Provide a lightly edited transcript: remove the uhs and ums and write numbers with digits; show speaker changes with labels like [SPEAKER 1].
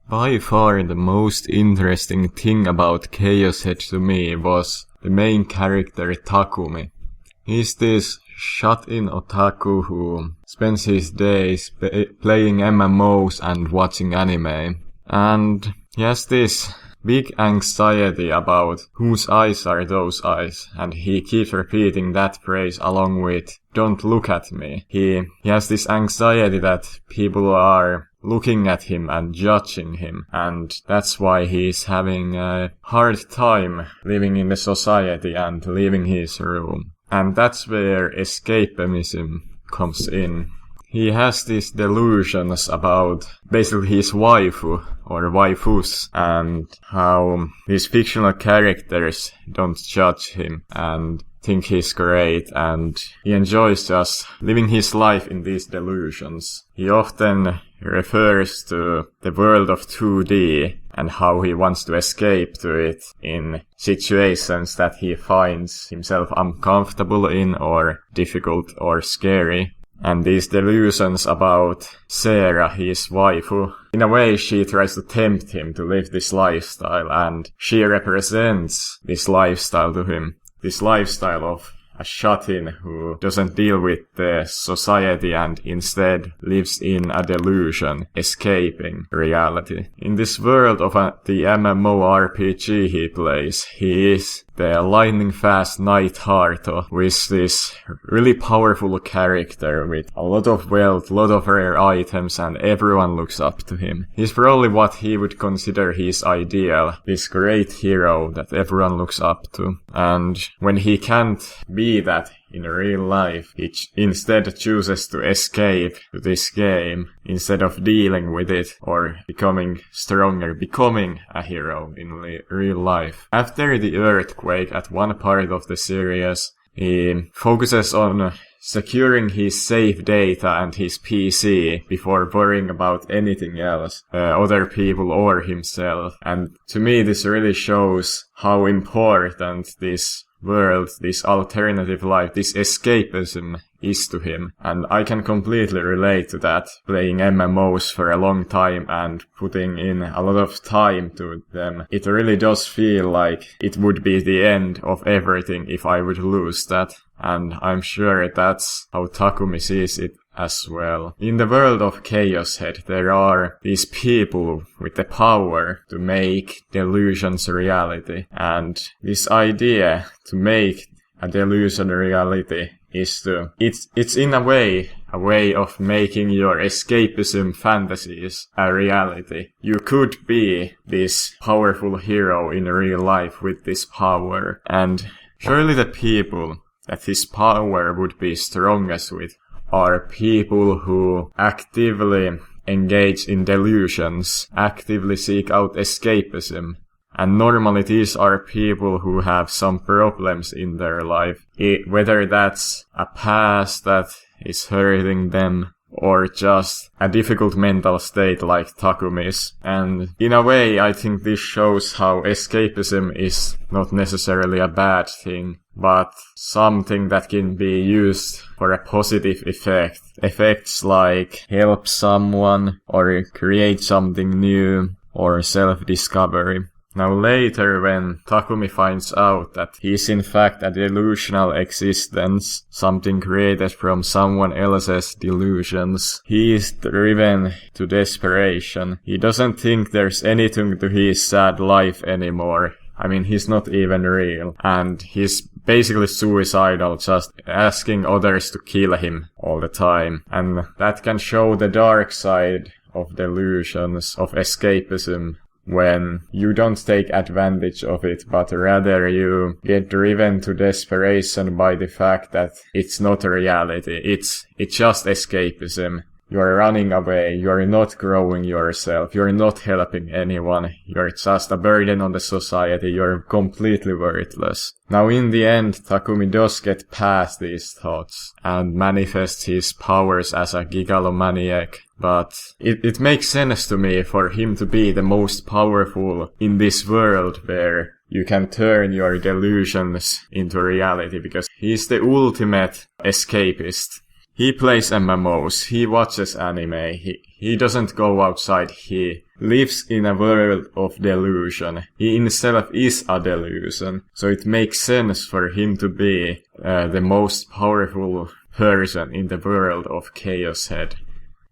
[SPEAKER 1] By far the most interesting thing about Chaos Head to me was the main character Takumi. He's this shut-in otaku who spends his days playing MMOs and watching anime. And he has this big anxiety about whose eyes are those eyes, and he keeps repeating that phrase along with "don't look at me." He has this anxiety that people are looking at him and judging him, and that's why he's having a hard time living in the society and leaving his room. And that's where escapism comes in. He has these delusions about basically his waifu or waifus, and how these fictional characters don't judge him and think he's great, and he enjoys just living his life in these delusions. He often refers to the world of 2D and how he wants to escape to it in situations that he finds himself uncomfortable in or difficult or scary. And these delusions about Sarah, his waifu, in a way she tries to tempt him to live this lifestyle, and she represents this lifestyle to him. This lifestyle of a shut-in who doesn't deal with the society and instead lives in a delusion, escaping reality. In this world of the MMORPG he plays, he is the lightning-fast Knight Haruto, who is this really powerful character with a lot of wealth, a lot of rare items, and everyone looks up to him. He's probably what he would consider his ideal, this great hero that everyone looks up to. And when he can't be that in real life, he instead chooses to escape to this game instead of dealing with it or becoming stronger, becoming a hero in real life. After the earthquake at one part of the series, he focuses on securing his save data and his PC before worrying about anything else, other people or himself. And to me this really shows how important this world, this alternative life, this escapism is to him. And I can completely relate to that, playing MMOs for a long time and putting in a lot of time to them. It really does feel like it would be the end of everything if I would lose that. And I'm sure that's how Takumi sees it as well. In the world of Chaos Head, there are these people with the power to make delusions reality. And this idea to make a delusion reality is it's in a way of making your escapism fantasies a reality. You could be this powerful hero in real life with this power, and surely the people that his power would be strongest with are people who actively engage in delusions, actively seek out escapism. And normally these are people who have some problems in their life, whether that's a past that is hurting them or just a difficult mental state like Takumi's. And in a way, I think this shows how escapism is not necessarily a bad thing, but something that can be used for a positive effect. Effects like help someone or create something new or self-discovery. Now later, when Takumi finds out that he's in fact a delusional existence, something created from someone else's delusions, he is driven to desperation. He doesn't think there's anything to his sad life anymore. I mean, he's not even real. And he's basically suicidal, just asking others to kill him all the time. And that can show the dark side of delusions, of escapism, when you don't take advantage of it, but rather you get driven to desperation by the fact that it's not a reality. It's just escapism. You're running away, you're not growing yourself, you're not helping anyone, you're just a burden on the society, you're completely worthless. Now in the end, Takumi does get past these thoughts and manifests his powers as a gigalomaniac, but it makes sense to me for him to be the most powerful in this world where you can turn your delusions into reality, because he's the ultimate escapist. He plays MMOs, he watches anime, he doesn't go outside, he lives in a world of delusion. He himself is a delusion, so it makes sense for him to be the most powerful person in the world of Chaos Head.